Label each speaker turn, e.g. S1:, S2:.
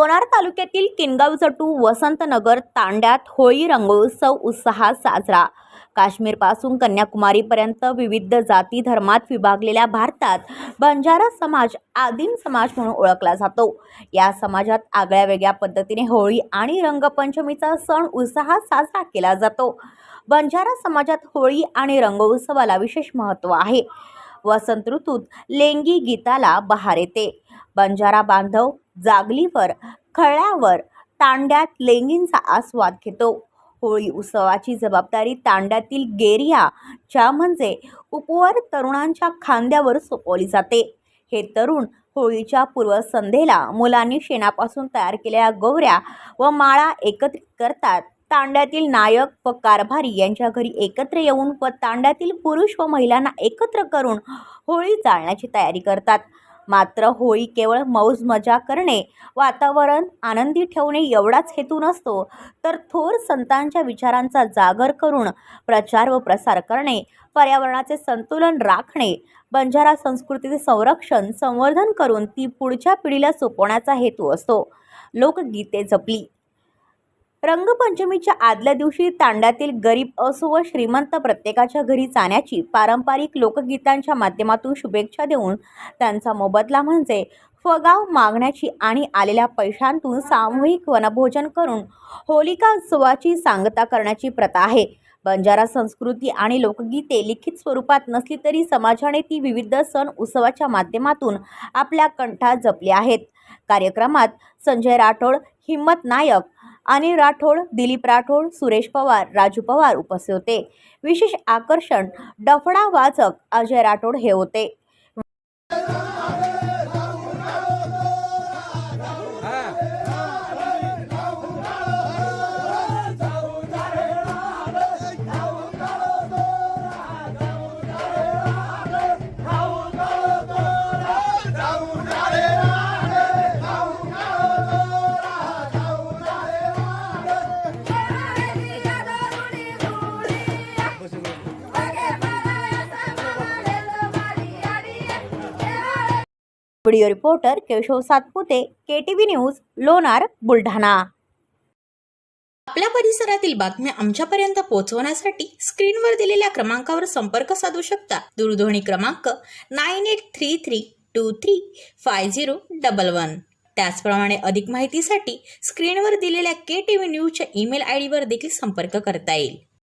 S1: लोणार तालुक्यातील किनगाव-जटू वसंतनगर तांड्यात होळी रंगोत्सव उत्साहात साजरा। काश्मीरपासून कन्याकुमारीपर्यंत विविध जाती धर्मात विभागलेल्या भारतात बंजारा समाज आदिम समाज म्हणून ओळखला जातो। या समाजात आगळ्या वेगळ्या पद्धतीने होळी आणि रंगपंचमीचा सण उत्साहात साजरा केला जातो। बंजारा समाजात होळी आणि रंगोत्सवाला विशेष महत्त्व आहे। वसंत ऋतूत लेंगी गीताला बहार येते। बंजारा बांधव जागलीवर खळ्यावर तांड्यात लेंगींचा आस्वाद घेतो। होळी उत्सवाची जबाबदारी तांड्यातील गेरिया म्हणजे उपवर तरुणांच्या खांद्यावर सोपवली जाते। हे तरुण होळीच्या पूर्वसंध्येला मुलांनी शेणापासून तयार केलेल्या गोवऱ्या व माळा एकत्रित करतात। तांड्यातील नायक व कारभारी यांच्या घरी एकत्र येऊन व तांड्यातील पुरुष व महिलांना एकत्र करून होळी जाळण्याची तयारी करतात। मात्र होळी केवळ मौज मजा करणे, वातावरण आनंदी ठेवणे एवढाच हेतू नसतो, तर थोर संतांच्या विचारांचा जागर करून प्रचार व प्रसार करणे, पर्यावरणाचे संतुलन राखणे, बंजारा संस्कृतीचे संरक्षण संवर्धन करून ती पुढच्या पिढीला सोपवण्याचा हेतू असतो। लोकगीते जपली। रंगपंचमीच्या आदल्या दिवशी तांड्यातील गरीब असो व श्रीमंत प्रत्येकाच्या घरी जाण्याची पारंपरिक लोकगीतांच्या माध्यमातून शुभेच्छा देऊन त्यांचा मोबदला म्हणजे फगाव मागण्याची आणि आलेल्या पैशांतून सामूहिक वनभोजन करून होलिका उत्सवाची सांगता करण्याची प्रथा आहे। बंजारा संस्कृती आणि लोकगीते लिखित स्वरूपात नसली तरी समाजाने ती विविध सण उत्सवाच्या माध्यमातून आपल्या कंठात जपली आहेत। कार्यक्रमात संजय राठोड, हिम्मत नायक, अनिल राठोड, दिलीप राठोड, सुरेश पवार, राजू पवार उपस्थित होते। विशेष आकर्षण डफडा वाजक अजय राठोड हे होते। Video reporter Keshav Satpute, केटीव्ही news, Lonar, Buldhana.
S2: आपल्या परिसरातील बातम्या आमच्यापर्यंत पोहोचवण्यासाठी स्क्रीनवर दिलेल्या क्रमांकावर संपर्क साधू शकता। दूरध्वनी क्रमांक 9833235011। त्याचप्रमाणे अधिक माहितीसाठी स्क्रीनवर दिलेल्या केटीव्ही न्यूजच्या ईमेल आयडीवर देखील संपर्क करता येईल।